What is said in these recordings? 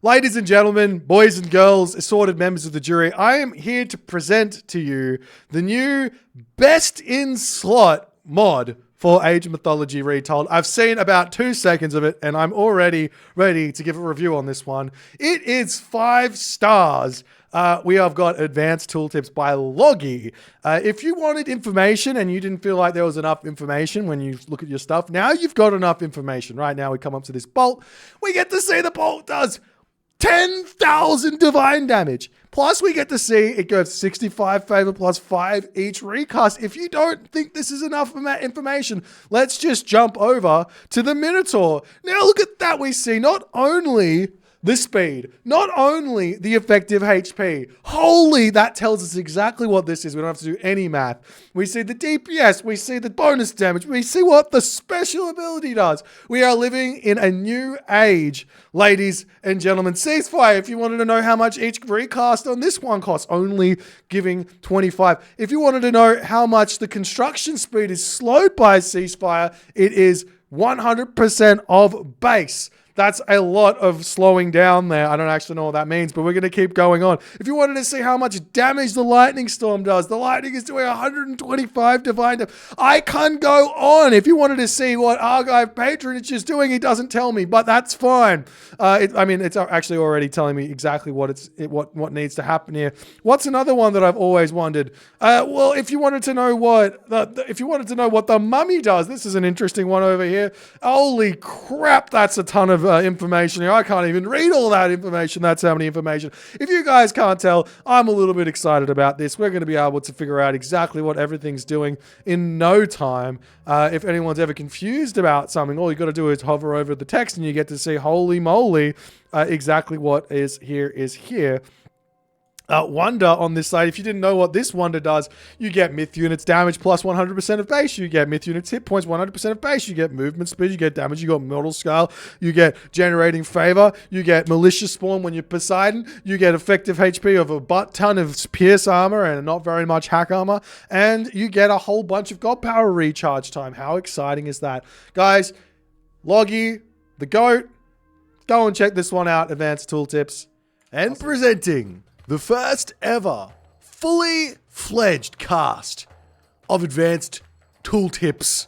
Ladies and gentlemen, boys and girls, assorted members of the jury, I am here to present to you the new Best in Slot mod for Age of Mythology Retold. I've seen about 2 seconds of it, and I'm already ready to give a review on this one. It is 5 stars. We have got Advanced Tooltips by Loggy. If you wanted information and you didn't feel like there was enough information when you look at your stuff, now you've got enough information. Right now we come up to this bolt. We get to see the bolt does 10,000 divine damage. Plus, we get to see it goes 65 favor plus 5 each recast. If you don't think this is enough information, let's just jump over to the Minotaur. Now, look at that. We see not only the speed, not only the effective HP. Holy, that tells us exactly what this is. We don't have to do any math. We see the DPS, we see the bonus damage, we see what the special ability does. We are living in a new age, ladies and gentlemen. Ceasefire, if you wanted to know how much each recast on this one costs, only giving 25. If you wanted to know how much the construction speed is slowed by Ceasefire, it is 100% of base. That's a lot of slowing down there. I don't actually know what that means, but we're going to keep going on. If you wanted to see how much damage the lightning storm does, the lightning is doing 125 divine damage. I can go on. If you wanted to see what Argive Patronage is doing, he doesn't tell me, but that's fine. It's actually already telling me exactly what needs to happen here. What's another one that I've always wondered? Well, if you wanted to know what the mummy does, this is an interesting one over here. Holy crap, that's a ton of information here. I can't even read all that information. That's how many information. If you guys can't tell, I'm a little bit excited about this. We're going to be able to figure out exactly what everything's doing in no time. If anyone's ever confused about something, all you got to do is hover over the text and you get to see, holy moly, exactly what is here. Wonder on this side, if you didn't know what this wonder does, you get myth units damage plus 100% of base, you get myth units hit points 100% of base, you get movement speed, you get damage, you got mortal scale, you get generating favor, you get malicious spawn when you're Poseidon, you get effective HP of a butt ton of pierce armor and not very much hack armor, and you get a whole bunch of god power recharge time. How exciting is that? Guys, Loggy, the GOAT, go and check this one out, Advanced Tooltips. And presenting the first ever fully fledged cast of Advanced Tooltips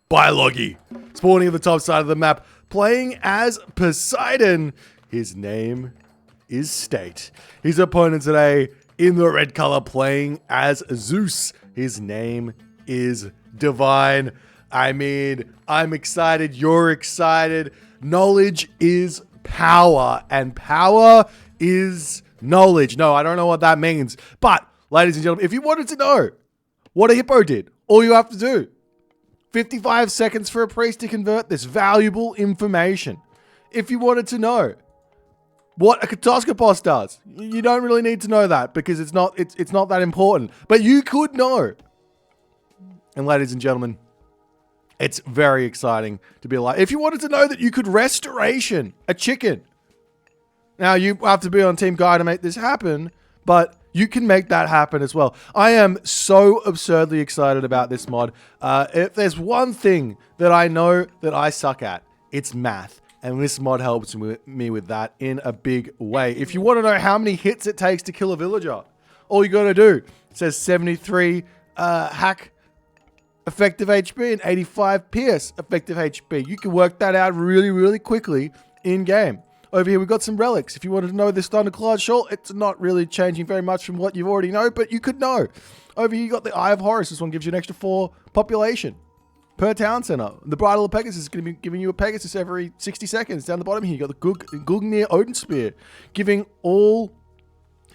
by Loggy. Spawning at the top side of the map, playing as Poseidon. His name is State. His opponent today in the red color playing as Zeus. His name is Divine. I mean, I'm excited. You're excited. Knowledge is power, and power is knowledge. No, I don't know what that means. But, ladies and gentlemen, if you wanted to know what a hippo did, all you have to do, 55 seconds for a priest to convert this valuable information. If you wanted to know what a Katoskopos does, you don't really need to know that because it's not that important. But you could know. And ladies and gentlemen, it's very exciting to be alive. If you wanted to know that you could restoration a chicken, now, you have to be on Team Guy to make this happen, but you can make that happen as well. I am so absurdly excited about this mod. If there's one thing that I know that I suck at, it's math. And this mod helps me with that in a big way. If you want to know how many hits it takes to kill a villager, all you got to do, it says 73 hack effective HP and 85 pierce effective HP. You can work that out really, really quickly in-game. Over here, we've got some relics. If you wanted to know this Thundercloud Shawl, it's not really changing very much from what you already know, but you could know. Over here, you got the Eye of Horus. This one gives you an extra 4 population per town center. The Bridle of Pegasus is going to be giving you a Pegasus every 60 seconds. Down the bottom here, you got the Gungnir Odin Spear, giving all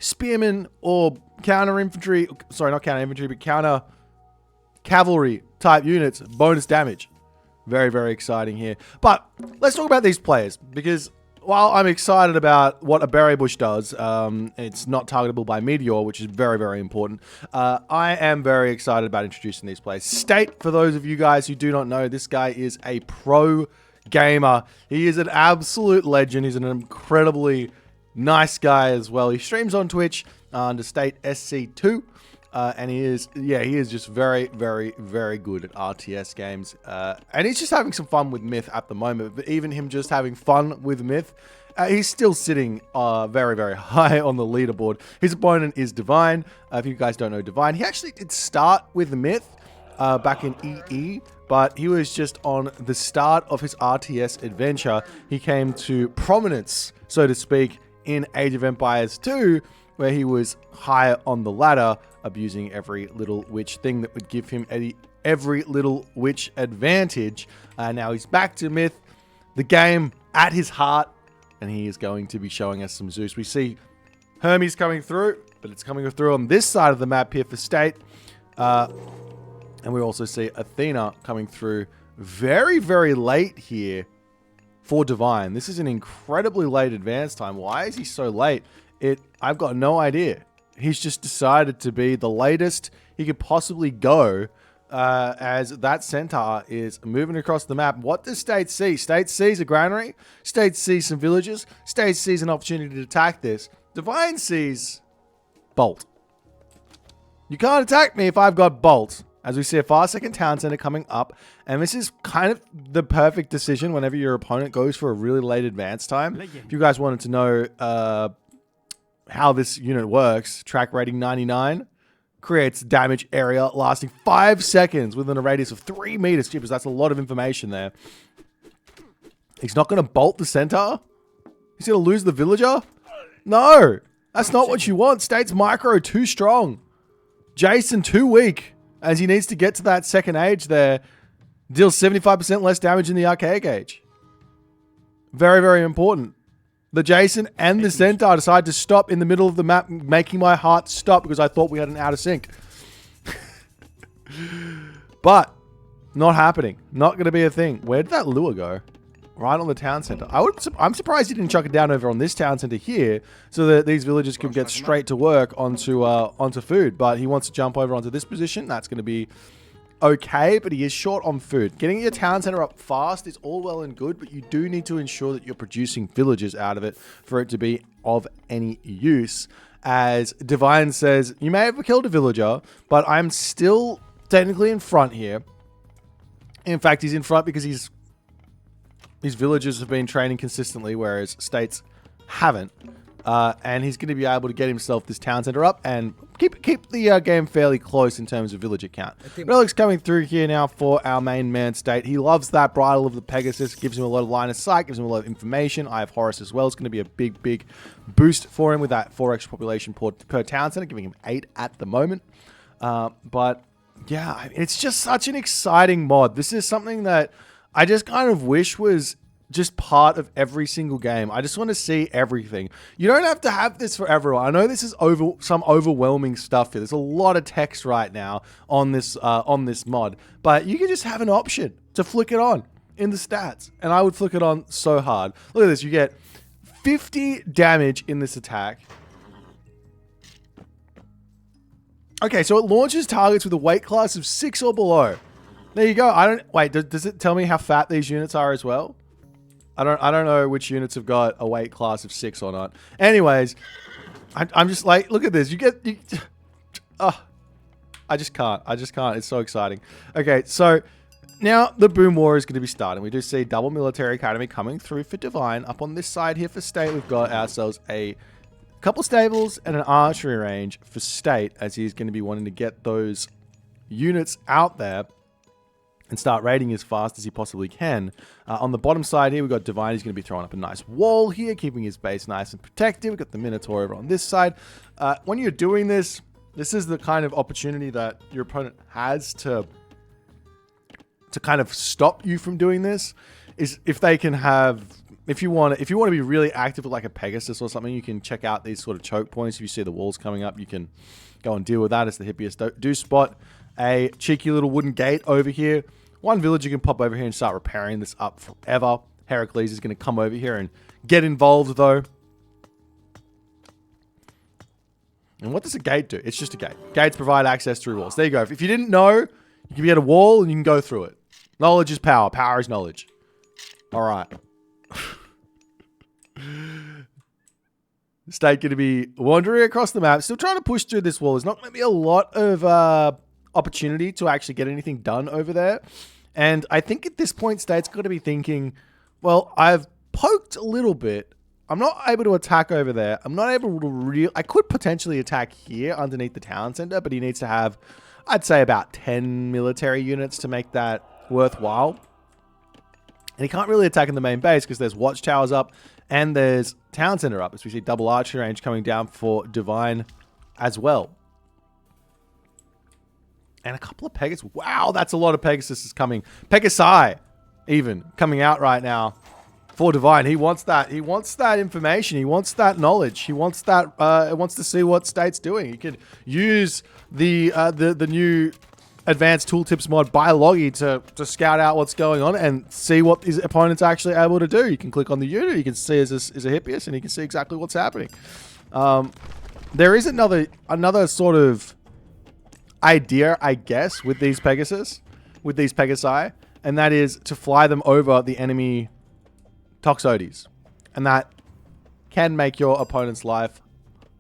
spearmen or counter infantry, sorry, not counter infantry, but counter cavalry type units, bonus damage. Very, very exciting here. But let's talk about these players, because while I'm excited about what a berry bush does, it's not targetable by meteor, which is very, very important. I am very excited about introducing these players. State, for those of you guys who do not know, this guy is a pro gamer. He is an absolute legend. He's an incredibly nice guy as well. He streams on Twitch under State SC2. And he is just very, very, very good at RTS games. And he's just having some fun with Myth at the moment. But even him just having fun with Myth He's still sitting very, very high on the leaderboard. His opponent is Divine. If you guys don't know Divine, he actually did start with Myth back in EE, but he was just on the start of his RTS adventure. He came to prominence, so to speak, in Age of Empires 2, where he was higher on the ladder, abusing every little witch thing that would give him every little witch advantage. Now he's back to Myth, the game at his heart, and he is going to be showing us some Zeus. We see Hermes coming through, but it's coming through on this side of the map here for State. And we also see Athena coming through very, very late here for Divine. This is an incredibly late advance time. Why is he so late? I've got no idea. He's just decided to be the latest he could possibly go, as that centaur is moving across the map. What does State see? State sees a granary. State sees some villages. State sees an opportunity to attack this. Divine sees Bolt. You can't attack me if I've got Bolt. As we see a 5-second town center coming up. And this is kind of the perfect decision whenever your opponent goes for a really late advance time. If you guys wanted to know how this unit works, track rating 99 creates damage area lasting 5 seconds within a radius of 3 meters. Jeepers, that's a lot of information there. He's not going to bolt the centaur? He's going to lose the villager? No, that's not what you want. State's micro too strong. Jason too weak, as he needs to get to that second age there. Deals 75% less damage in the archaic age. Very, very important. The Jason and the Centaur decide to stop in the middle of the map, making my heart stop because I thought we had an out of sync. But not happening. Not going to be a thing. Where did that lure go? Right on the town center. I'm surprised he didn't chuck it down over on this town center here so that these villagers could get straight to work onto food. But he wants to jump over onto this position. That's going to be okay, but he is short on food. Getting your town center up fast is all well and good, but you do need to ensure that you're producing villagers out of it for it to be of any use. As Divine says, you may have killed a villager, but I'm still technically in front here. In fact, he's in front because his villagers have been training consistently, whereas States haven't. And he's going to be able to get himself this town center up and keep the game fairly close in terms of villager count. Relic's coming through here now for our main man State. He loves that Bridle of the Pegasus. Gives him a lot of line of sight, gives him a lot of information. I have Horus as well. It's going to be a big, big boost for him with that 4 extra population per town center, giving him 8 at the moment. But yeah, it's just such an exciting mod. This is something that I just kind of wish was just part of every single game. I just want to see everything. You don't have to have this for everyone. I know this is some overwhelming stuff here. There's a lot of text right now on this mod, but you can just have an option to flick it on in the stats, and I would flick it on so hard. Look at this. You get 50 damage in this attack. Okay, so it launches targets with a weight class of 6 or below. There you go. Wait, does it tell me how fat these units are as well? I don't know which units have got a weight class of 6 or not. Anyways, I'm just like, look at this. I just can't. It's so exciting. Okay, so now the Boom War is going to be starting. We do see double military academy coming through for Divine. Up on this side here for State, we've got ourselves a couple stables and an archery range for State, as he's going to be wanting to get those units out there and start raiding as fast as he possibly can. On the bottom side here, we've got Divine. He's going to be throwing up a nice wall here, keeping his base nice and protected. We've got the Minotaur over on this side. When you're doing this, this is the kind of opportunity that your opponent has to kind of stop you from doing this. Is if they can have, if you want to be really active with like a Pegasus or something, you can check out these sort of choke points. If you see the walls coming up, you can go and deal with that. As the hippiest do spot a cheeky little wooden gate over here. One villager can pop over here and start repairing this up forever. Heracles is going to come over here and get involved, though. And what does a gate do? It's just a gate. Gates provide access through walls. There you go. If you didn't know, you can get a wall and you can go through it. Knowledge is power. Power is knowledge. All right. State going to be wandering across the map, still trying to push through this wall. There's not going to be a lot of opportunity to actually get anything done over there. And I think at this point, State's got to be thinking, well, I've poked a little bit. I'm not able to attack over there. I'm not able to I could potentially attack here underneath the town center, but he needs to have, I'd say, about 10 military units to make that worthwhile. And he can't really attack in the main base because there's watchtowers up and there's town center up, as we see double archery range coming down for Divine as well. And a couple of Pegasus. Wow, that's a lot of Pegasus is coming. Pegasi, even, coming out right now for Divine. He wants that. He wants that information. He wants that knowledge. He wants that. Wants to see what State's doing. He could use the new Advanced Tooltips mod by Loggy to scout out what's going on and see what his opponent's actually able to do. You can click on the unit. You can see is a Hippias, and you can see exactly what's happening. There is another sort of idea, I guess, with these Pegasi, and that is to fly them over the enemy Toxotes, and that can make your opponent's life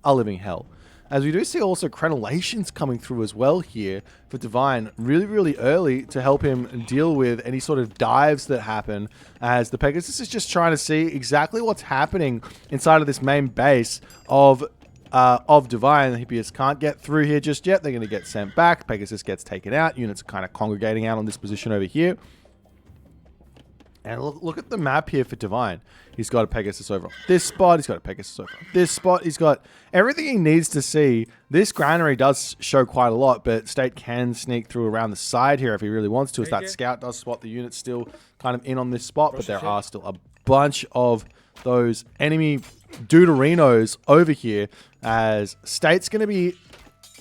a living hell. As we do see also crenellations coming through as well here for Divine really, really early to help him deal with any sort of dives that happen, as the Pegasus is just trying to see exactly what's happening inside of this main base of Divine. The Hippias can't get through here just yet. They're going to get sent back. Pegasus gets taken out. Units are kind of congregating out on this position over here. And look at the map here for Divine. He's got a Pegasus over on this spot. He's got a Pegasus over on this spot. He's got everything he needs to see. This granary does show quite a lot, but State can sneak through around the side here if he really wants to. As that scout does spot the unit still kind of in on this spot, but there are still a bunch of those enemy Deuterinos over here, as State's going to be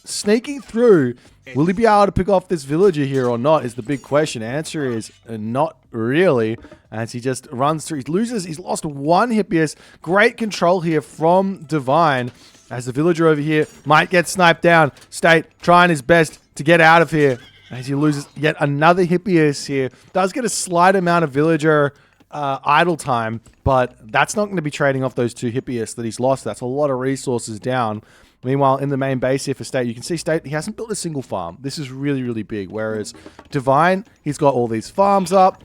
sneaking through. Will he be able to pick off this villager here or not is the big question. Answer is not really, as he just runs through. He's lost one Hippias. Great control here from Divine, as the villager over here might get sniped down. State trying his best to get out of here, as he loses yet another Hippias here. Does get a slight amount of villager idle time, but that's not going to be trading off those two Hippias that he's lost. That's a lot of resources down. Meanwhile, in the main base here for State, you can see State, he hasn't built a single farm. This is really, really big. Whereas Divine, he's got all these farms up.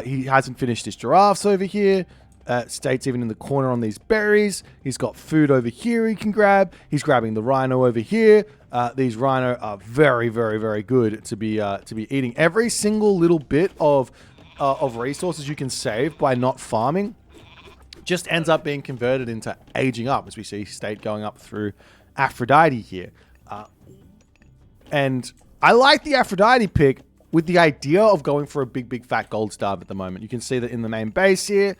He hasn't finished his giraffes over here. State's even in the corner on these berries. He's got food over here he can grab. He's grabbing the rhino over here. These rhino are very, very, very good to be eating. Every single little bit of resources you can save by not farming just ends up being converted into aging up, as we see State going up through Aphrodite here. And I like the Aphrodite pick with the idea of going for a big, big fat gold starve at the moment. You can see that in the main base here,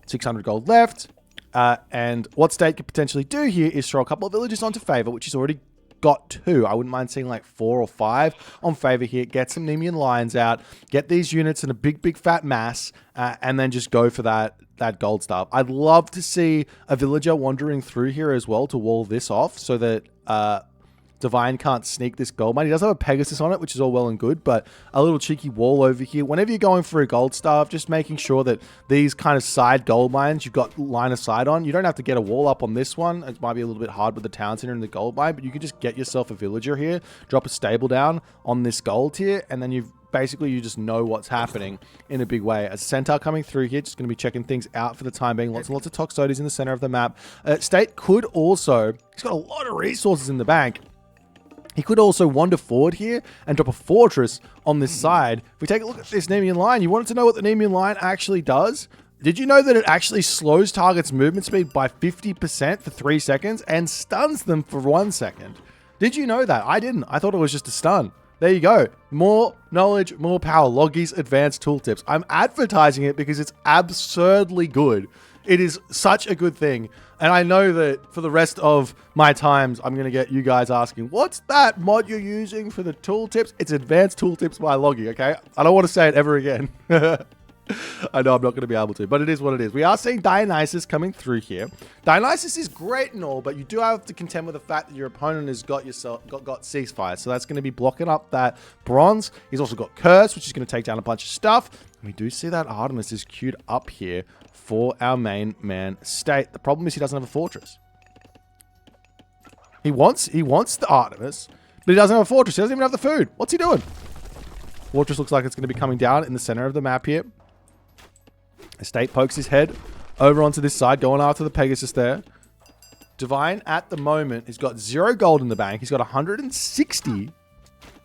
600 gold left. And what State could potentially do here is throw a couple of villages onto Favor, which he's already got 2. I wouldn't mind seeing like 4 or 5 on Favor here. Get some Nemean Lions out. Get these units in a big, big fat mass. And then just go for that gold starve. I'd love to see a villager wandering through here as well to wall this off so that Divine can't sneak this gold mine. He does have a Pegasus on it, which is all well and good, but a little cheeky wall over here. Whenever you're going for a gold starve, just making sure that these kind of side gold mines you've got line of sight on. You don't have to get a wall up on this one. It might be a little bit hard with the town center and the gold mine, but you can just get yourself a villager here, drop a stable down on this gold here, and then you just know what's happening in a big way. A centaur coming through here, just going to be checking things out for the time being. Lots and lots of Toxotes in the center of the map. State could also, he's got a lot of resources in the bank. He could also wander forward here and drop a fortress on this side. If we take a look at this Nemean line, you wanted to know what the Nemean line actually does? Did you know that it actually slows targets' movement speed by 50% for 3 seconds and stuns them for 1 second? Did you know that? I didn't. I thought it was just a stun. There you go. More knowledge, more power. Loggy's Advanced Tooltips. I'm advertising it because it's absurdly good. It is such a good thing. And I know that for the rest of my times, I'm going to get you guys asking, what's that mod you're using for the tooltips? It's Advanced Tooltips by Loggy, okay? I don't want to say it ever again. I know I'm not going to be able to, but it is what it is. We are seeing Dionysus coming through here. Dionysus is great and all, but you do have to contend with the fact that your opponent has got ceasefire. So that's going to be blocking up that bronze. He's also got Curse, which is going to take down a bunch of stuff. And we do see that Artemis is queued up here for our main man State. The problem is he doesn't have a fortress. He wants the Artemis, but he doesn't have a fortress. He doesn't even have the food. What's he doing? Fortress looks like it's going to be coming down in the center of the map here. State pokes his head over onto this side, going after the Pegasus there. Divine, at the moment, has got 0 gold in the bank. He's got 160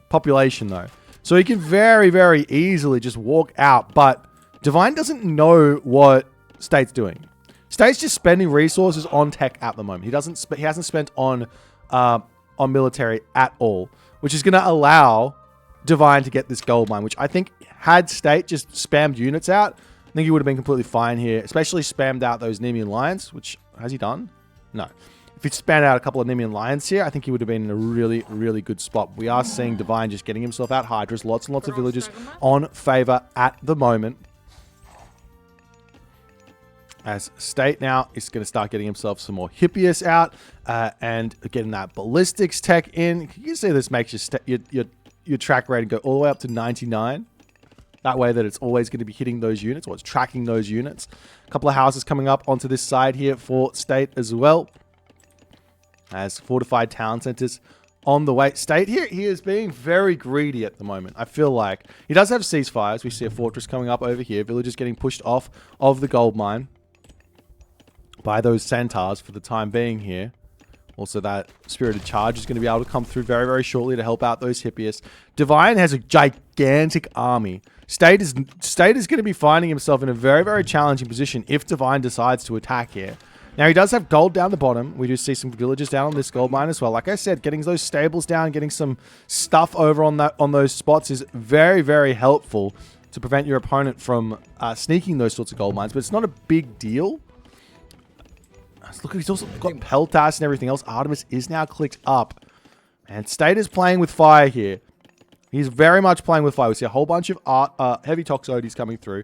population, though. So he can very, very easily just walk out. But Divine doesn't know what State's doing. State's just spending resources on tech at the moment. He hasn't spent on military at all, which is going to allow Divine to get this gold mine, which I think had State just spammed units out, I think he would have been completely fine here, especially spammed out those Nemean Lions, which has he done? No. If he'd spammed out a couple of Nemean Lions here, I think he would have been in a really, really good spot. We are seeing Divine just getting himself out Hydras, lots and lots of villagers on favor at the moment. As State now is going to start getting himself some more Hippias out and getting that ballistics tech in. You can see this makes your track rating go all the way up to 99. That way that it's always going to be hitting those units, or it's tracking those units. A couple of houses coming up onto this side here for State as well. As fortified town centers on the way. State here, he is being very greedy at the moment. I feel like he does have ceasefires. We see a fortress coming up over here. Villagers getting pushed off of the gold mine by those centaurs for the time being here. Also, that spirited charge is going to be able to come through very, very shortly to help out those Hippias. Divine has a gigantic army. State is going to be finding himself in a very, very challenging position if Divine decides to attack here. Now, he does have gold down the bottom. We do see some villagers down on this gold mine as well. Like I said, getting those stables down, getting some stuff over on those spots is very, very helpful to prevent your opponent from sneaking those sorts of gold mines. But it's not a big deal. Look, he's also got Peltas and everything else. Artemis is now clicked up. And State is playing with fire here. He's very much playing with fire. We see a whole bunch of heavy Toxotes coming through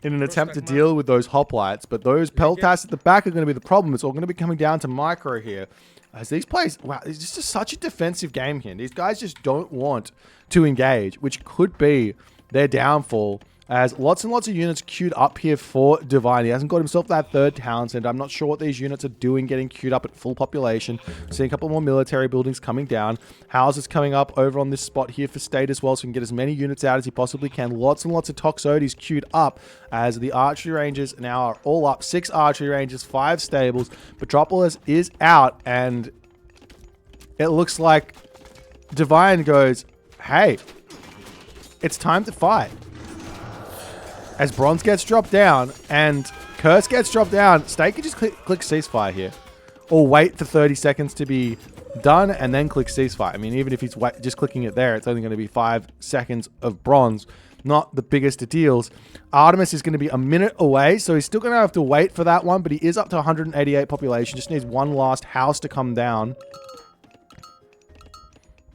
in an attempt to deal with those hoplites. But those Peltas at the back are going to be the problem. It's all going to be coming down to micro here. As these players... Wow, it's just such a defensive game here. These guys just don't want to engage, which could be their downfall. As lots and lots of units queued up here for Divine. He hasn't got himself that third town center. I'm not sure what these units are doing getting queued up at full population. Seeing a couple more military buildings coming down. Houses coming up over on this spot here for State as well, so he can get as many units out as he possibly can. Lots and lots of Toxotes queued up as the archery ranges now are all up. 6 archery ranges, 5 stables. Metropolis is out, and it looks like Divine goes, hey, it's time to fight. As Bronze gets dropped down and Curse gets dropped down, State can just click ceasefire here. Or wait for 30 seconds to be done and then click ceasefire. I mean, even if he's just clicking it there, it's only going to be 5 seconds of Bronze. Not the biggest of deals. Artemis is going to be a minute away, so he's still going to have to wait for that one, but he is up to 188 population. Just needs one last house to come down.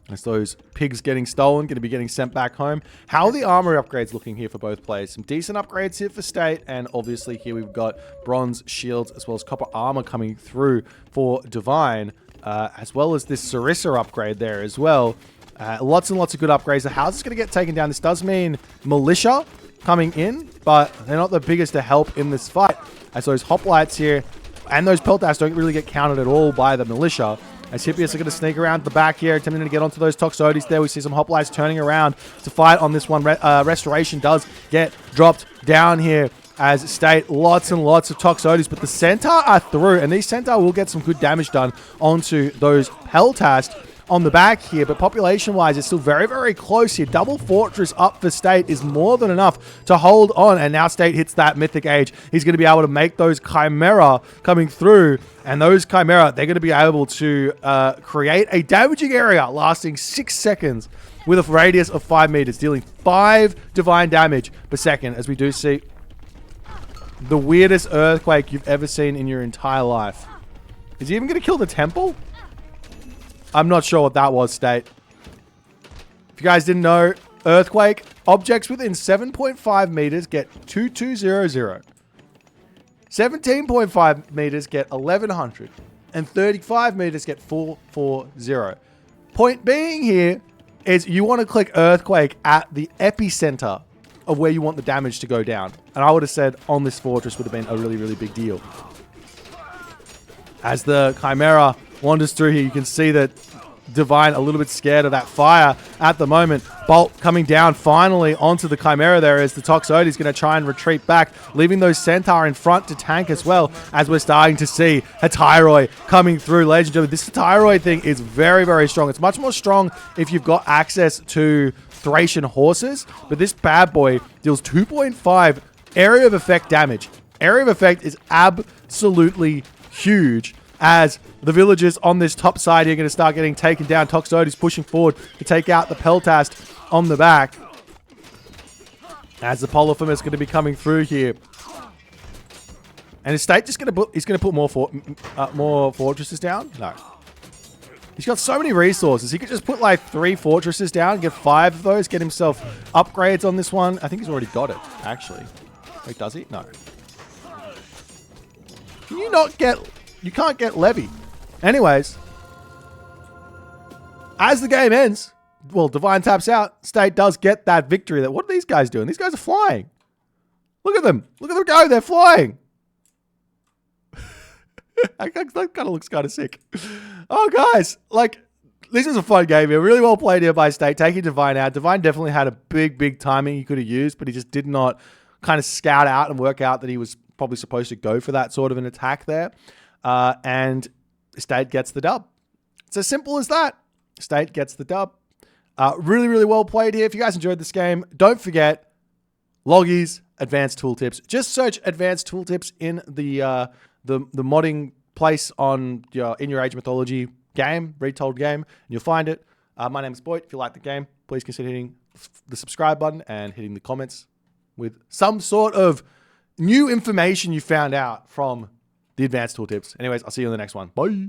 As those pigs getting stolen, going to be getting sent back home. How are the armor upgrades looking here for both players? Some decent upgrades here for State, and obviously here we've got bronze shields as well as copper armor coming through for Divine, as well as this Sarissa upgrade there as well. Lots and lots of good upgrades. The house is going to get taken down. This does mean militia coming in, but they're not the biggest to help in this fight, as those hoplites here and those peltas don't really get counted at all by the militia. As Hippias are going to sneak around the back here, attempting to get onto those Toxotes there. We see some hoplites turning around to fight on this one. Restoration does get dropped down here as State. Lots and lots of Toxotes, but the Centaur are through, and these Centaur will get some good damage done onto those Peltas on the back here, but population-wise, it's still very, very close here. Double Fortress up for State is more than enough to hold on, and now State hits that Mythic Age. He's going to be able to make those Chimera coming through, and those Chimera, they're going to be able to create a damaging area lasting 6 seconds with a radius of 5 meters, dealing 5 divine damage per second, as we do see the weirdest earthquake you've ever seen in your entire life. Is he even going to kill the temple? I'm not sure what that was, State. If you guys didn't know, earthquake, objects within 7.5 meters get 2200. 17.5 meters get 1100. And 35 meters get 440. Point being here is you want to click earthquake at the epicenter of where you want the damage to go down. And I would have said on this fortress would have been a really, really big deal. As the Chimera wanders through here, you can see that Divine a little bit scared of that fire at the moment. Bolt coming down finally onto the Chimera there as the Toxoid is going to try and retreat back, leaving those Centaur in front to tank as well, as we're starting to see a Tyroi coming through. Ladies and gentlemen, this Tyroi thing is very, very strong. It's much more strong if you've got access to Thracian horses, but this bad boy deals 2.5 area of effect damage. Area of effect is absolutely huge, as the villagers on this top side here are going to start getting taken down. Toxoid is pushing forward to take out the Peltast on the back, as the Polyphemus is going to be coming through here. And his state just going to put more fortresses down? No. He's got so many resources. He could just put like 3 fortresses down, get 5 of those, get himself upgrades on this one. I think he's already got it, actually. Wait, does he? No. Can you not get... You can't get Levy. Anyways, as the game ends, well, Divine taps out. State does get that victory. What are these guys doing? These guys are flying. Look at them. Look at them go. They're flying. That kind of looks kind of sick. Oh, guys. Like, this was a fun game here. Really well played here by State, taking Divine out. Divine definitely had a big timing he could have used, but he just did not kind of scout out and work out that he was probably supposed to go for that sort of an attack there. And State gets the dub. It's as simple as that. State gets the dub. Really well played here. If you guys enjoyed this game, don't forget Loggy's Advanced Tooltips. Just search Advanced Tooltips in the modding place in your Age Mythology game, Retold game, and you'll find it. My name is Boit. If you like the game, please consider hitting the subscribe button and hitting the comments with some sort of new information you found out from the Advanced Tooltips. Anyways, I'll see you in the next one. Bye.